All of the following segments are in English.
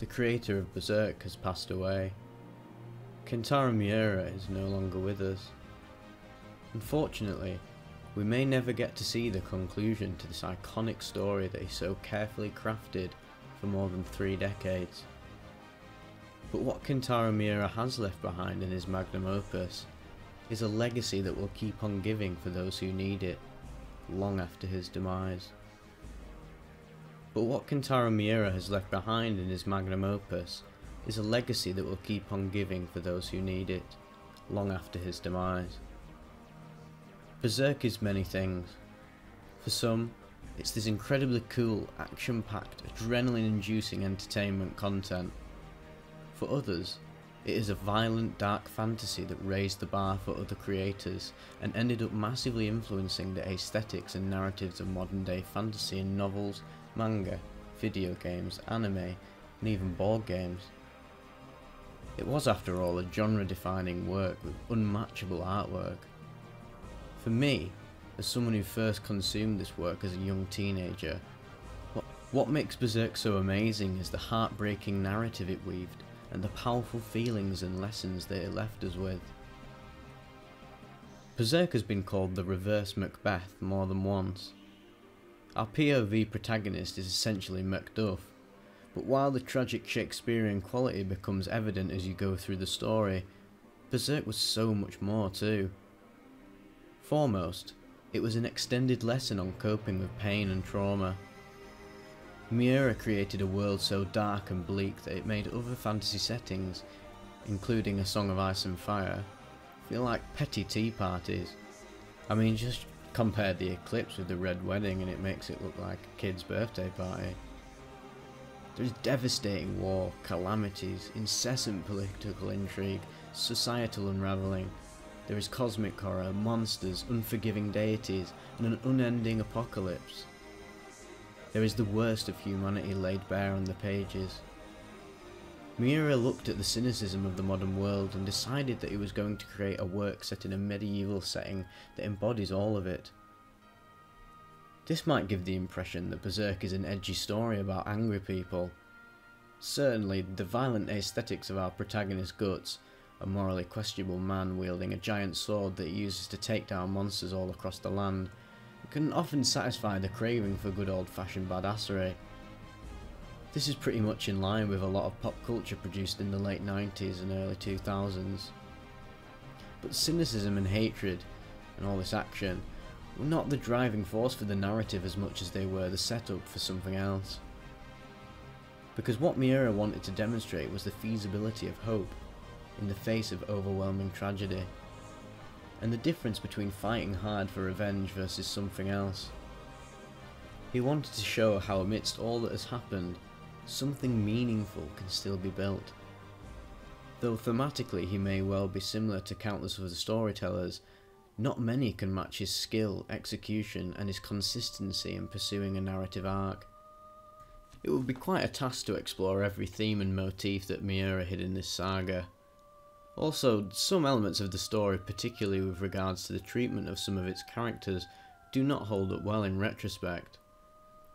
the creator of Berserk, has passed away. Kentaro Miura is no longer with us. Unfortunately, we may never get to see the conclusion to this iconic story that he so carefully crafted for more than 3 decades. But what Kentaro Miura has left behind in his magnum opus is a legacy that will keep on giving for those who need it, long after his demise. But what Kentaro Miura has left behind in his magnum opus is a legacy that will keep on giving for those who need it, long after his demise. Berserk is many things. For some, it's this incredibly cool, action-packed, adrenaline-inducing entertainment content. For others, it is a violent, dark fantasy that raised the bar for other creators and ended up massively influencing the aesthetics and narratives of modern-day fantasy in novels, manga, video games, anime, and even board games. It was, after all, a genre-defining work with unmatchable artwork. For me, as someone who first consumed this work as a young teenager, what makes Berserk so amazing is the heartbreaking narrative it weaved and the powerful feelings and lessons that it left us with. Berserk has been called the reverse Macbeth more than once. Our POV protagonist is essentially Macduff, but while the tragic Shakespearean quality becomes evident as you go through the story, Berserk was so much more too. Foremost, it was an extended lesson on coping with pain and trauma. Miura created a world so dark and bleak that it made other fantasy settings, including A Song of Ice and Fire, feel like petty tea parties. I mean, just compare the eclipse with the Red Wedding and it makes it look like a kid's birthday party. There is devastating war, calamities, incessant political intrigue, societal unravelling. There is cosmic horror, monsters, unforgiving deities, and an unending apocalypse. There is the worst of humanity laid bare on the pages. Miura looked at the cynicism of the modern world and decided that he was going to create a work set in a medieval setting that embodies all of it. This might give the impression that Berserk is an edgy story about angry people. Certainly, the violent aesthetics of our protagonist Guts, a morally questionable man wielding a giant sword that he uses to take down monsters all across the land, can often satisfy the craving for good old-fashioned badassery. This is pretty much in line with a lot of pop culture produced in the late 90s and early 2000s. But cynicism and hatred, and all this action, were not the driving force for the narrative as much as they were the setup for something else. Because what Miura wanted to demonstrate was the feasibility of hope in the face of overwhelming tragedy, and the difference between fighting hard for revenge versus something else. He wanted to show how amidst all that has happened, something meaningful can still be built. Though thematically he may well be similar to countless other storytellers, not many can match his skill, execution, and his consistency in pursuing a narrative arc. It would be quite a task to explore every theme and motif that Miura hid in this saga. Also, some elements of the story, particularly with regards to the treatment of some of its characters, do not hold up well in retrospect.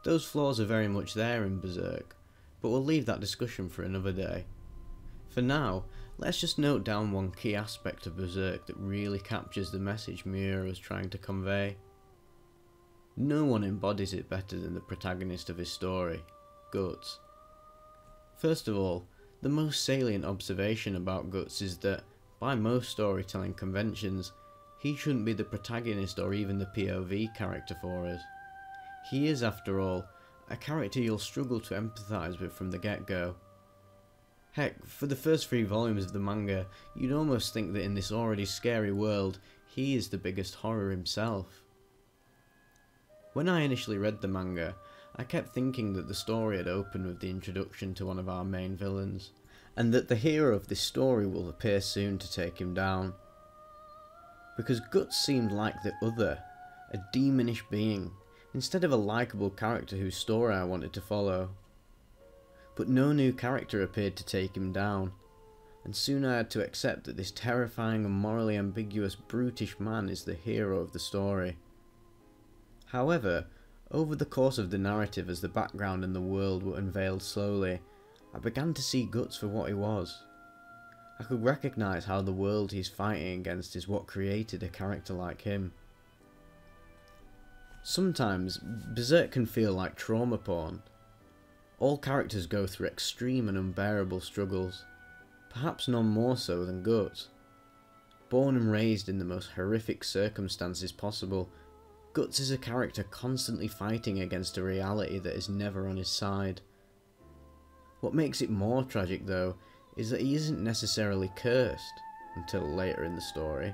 Those flaws are very much there in Berserk, but we'll leave that discussion for another day. For now, let's just note down one key aspect of Berserk that really captures the message Miura was trying to convey. No one embodies it better than the protagonist of his story, Guts. First of all, the most salient observation about Guts is that, by most storytelling conventions, he shouldn't be the protagonist or even the POV character for us. He is, after all, a character you'll struggle to empathise with from the get-go. Heck, for the first 3 volumes of the manga, you'd almost think that in this already scary world, he is the biggest horror himself. When I initially read the manga, I kept thinking that the story had opened with the introduction to one of our main villains, and that the hero of this story will appear soon to take him down. Because Guts seemed like the other, a demonish being, instead of a likeable character whose story I wanted to follow. But no new character appeared to take him down, and soon I had to accept that this terrifying and morally ambiguous brutish man is the hero of the story. However, over the course of the narrative as the background and the world were unveiled slowly, I began to see Guts for what he was. I could recognise how the world he's fighting against is what created a character like him. Sometimes, Berserk can feel like trauma porn. All characters go through extreme and unbearable struggles, perhaps none more so than Guts. Born and raised in the most horrific circumstances possible, Guts is a character constantly fighting against a reality that is never on his side. What makes it more tragic though, is that he isn't necessarily cursed, until later in the story,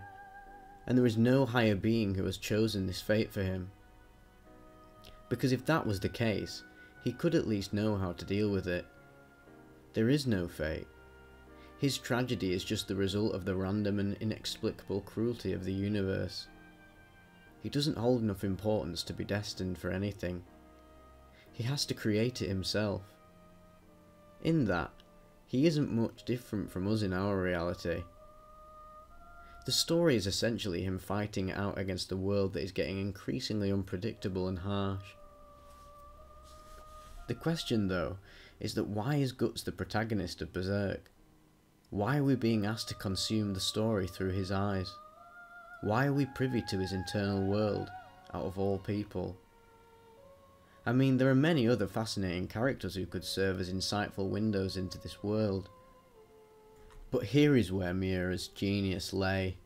and there is no higher being who has chosen this fate for him. Because if that was the case, he could at least know how to deal with it. There is no fate. His tragedy is just the result of the random and inexplicable cruelty of the universe. He doesn't hold enough importance to be destined for anything. He has to create it himself. In that, he isn't much different from us in our reality. The story is essentially him fighting out against a world that is getting increasingly unpredictable and harsh. The question though, is that why is Guts the protagonist of Berserk? Why are we being asked to consume the story through his eyes? Why are we privy to his internal world, out of all people? I mean, there are many other fascinating characters who could serve as insightful windows into this world. But here is where Miura's genius lay.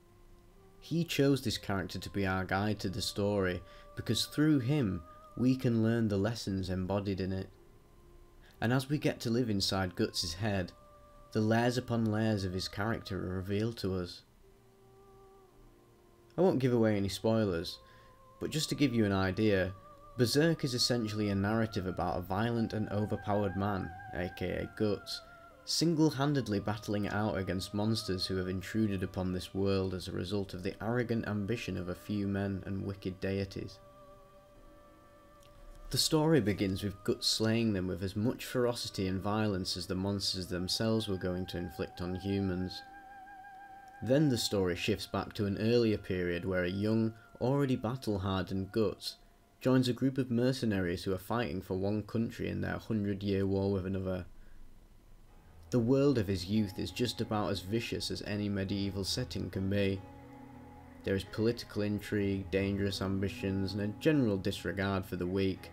He chose this character to be our guide to the story, because through him, we can learn the lessons embodied in it. And as we get to live inside Guts' head, the layers upon layers of his character are revealed to us. I won't give away any spoilers, but just to give you an idea, Berserk is essentially a narrative about a violent and overpowered man, aka Guts, single-handedly battling it out against monsters who have intruded upon this world as a result of the arrogant ambition of a few men and wicked deities. The story begins with Guts slaying them with as much ferocity and violence as the monsters themselves were going to inflict on humans. Then the story shifts back to an earlier period where a young, already battle-hardened Guts joins a group of mercenaries who are fighting for one country in their 100-year war with another. The world of his youth is just about as vicious as any medieval setting can be. There is political intrigue, dangerous ambitions, and a general disregard for the weak.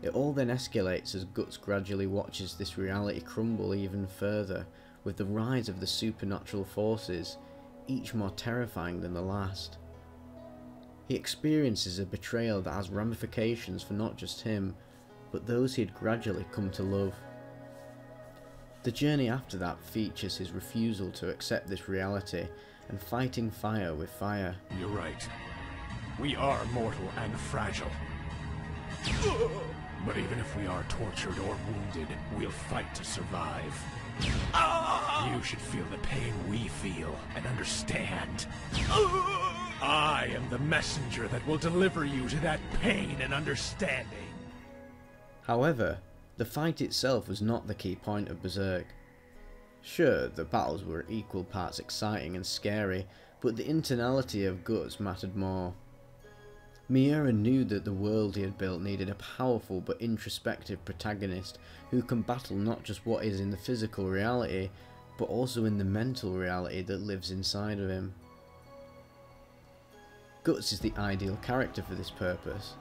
It all then escalates as Guts gradually watches this reality crumble even further, with the rise of the supernatural forces, each more terrifying than the last. He experiences a betrayal that has ramifications for not just him, but those he had gradually come to love. The journey after that features his refusal to accept this reality and fighting fire with fire. You're right. We are mortal and fragile. But even if we are tortured or wounded, we'll fight to survive. You should feel the pain we feel and understand. I am the messenger that will deliver you to that pain and understanding. However, the fight itself was not the key point of Berserk. Sure, the battles were equal parts exciting and scary, but the internality of Guts mattered more. Miura knew that the world he had built needed a powerful but introspective protagonist who can battle not just what is in the physical reality, but also in the mental reality that lives inside of him. Guts is the ideal character for this purpose.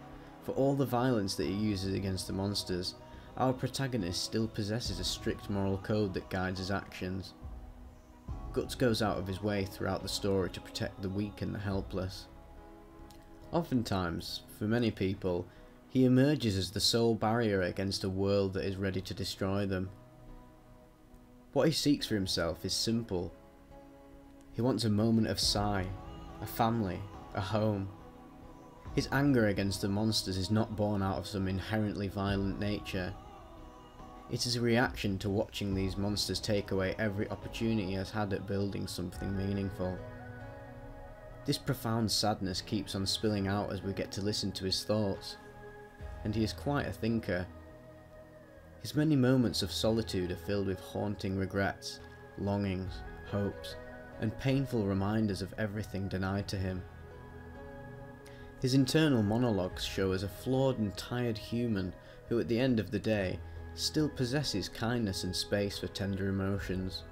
For all the violence that he uses against the monsters, our protagonist still possesses a strict moral code that guides his actions. Guts goes out of his way throughout the story to protect the weak and the helpless. Oftentimes, for many people, he emerges as the sole barrier against a world that is ready to destroy them. What he seeks for himself is simple. He wants a moment of sigh, a family, a home. His anger against the monsters is not born out of some inherently violent nature. It is a reaction to watching these monsters take away every opportunity he has had at building something meaningful. This profound sadness keeps on spilling out as we get to listen to his thoughts, and he is quite a thinker. His many moments of solitude are filled with haunting regrets, longings, hopes, and painful reminders of everything denied to him. His internal monologues show us a flawed and tired human who at the end of the day still possesses kindness and space for tender emotions.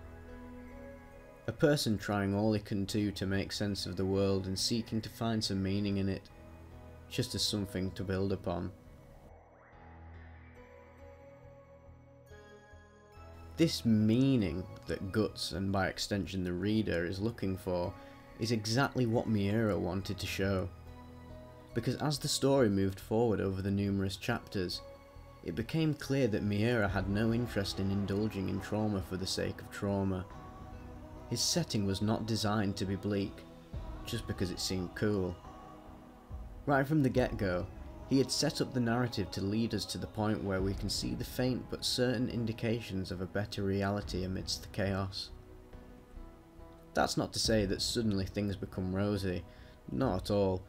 A person trying all he can do to make sense of the world and seeking to find some meaning in it, just as something to build upon. This meaning that Guts, and by extension the reader, is looking for is exactly what Miura wanted to show. Because as the story moved forward over the numerous chapters, it became clear that Miura had no interest in indulging in trauma for the sake of trauma. His setting was not designed to be bleak, just because it seemed cool. Right from the get-go, he had set up the narrative to lead us to the point where we can see the faint but certain indications of a better reality amidst the chaos. That's not to say that suddenly things become rosy, not at all,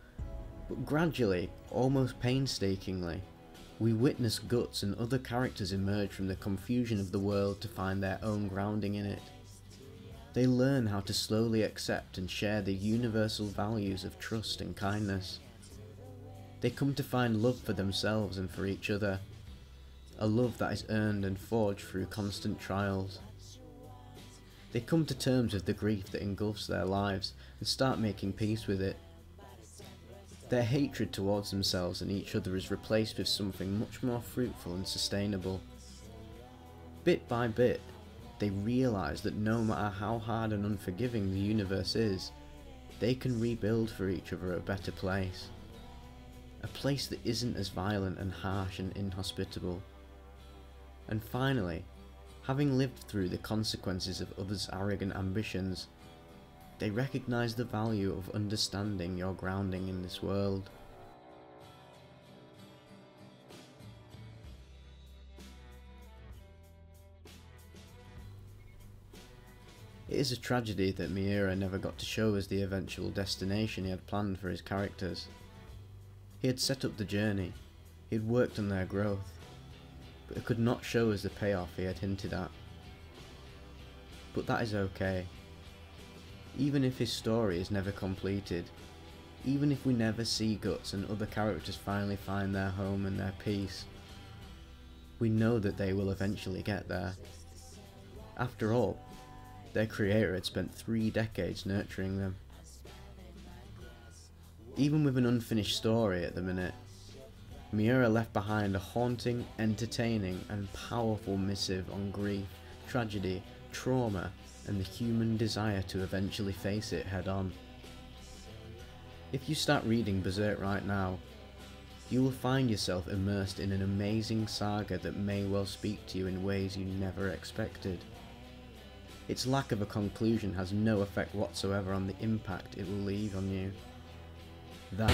but gradually, almost painstakingly, we witness Guts and other characters emerge from the confusion of the world to find their own grounding in it. They learn how to slowly accept and share the universal values of trust and kindness. They come to find love for themselves and for each other, a love that is earned and forged through constant trials. They come to terms with the grief that engulfs their lives and start making peace with it. Their hatred towards themselves and each other is replaced with something much more fruitful and sustainable. Bit by bit, they realise that no matter how hard and unforgiving the universe is, they can rebuild for each other a better place. A place that isn't as violent and harsh and inhospitable. And finally, having lived through the consequences of others' arrogant ambitions, they recognise the value of understanding your grounding in this world. It is a tragedy that Miura never got to show us the eventual destination he had planned for his characters. He had set up the journey, he had worked on their growth, but it could not show us the payoff he had hinted at. But that is okay. Even if his story is never completed, even if we never see Guts and other characters finally find their home and their peace, we know that they will eventually get there. After all, their creator had spent 3 decades nurturing them. Even with an unfinished story at the minute, Miura left behind a haunting, entertaining and powerful missive on grief, tragedy, trauma and the human desire to eventually face it head on. If you start reading Berserk right now, you will find yourself immersed in an amazing saga that may well speak to you in ways you never expected. Its lack of a conclusion has no effect whatsoever on the impact it will leave on you. That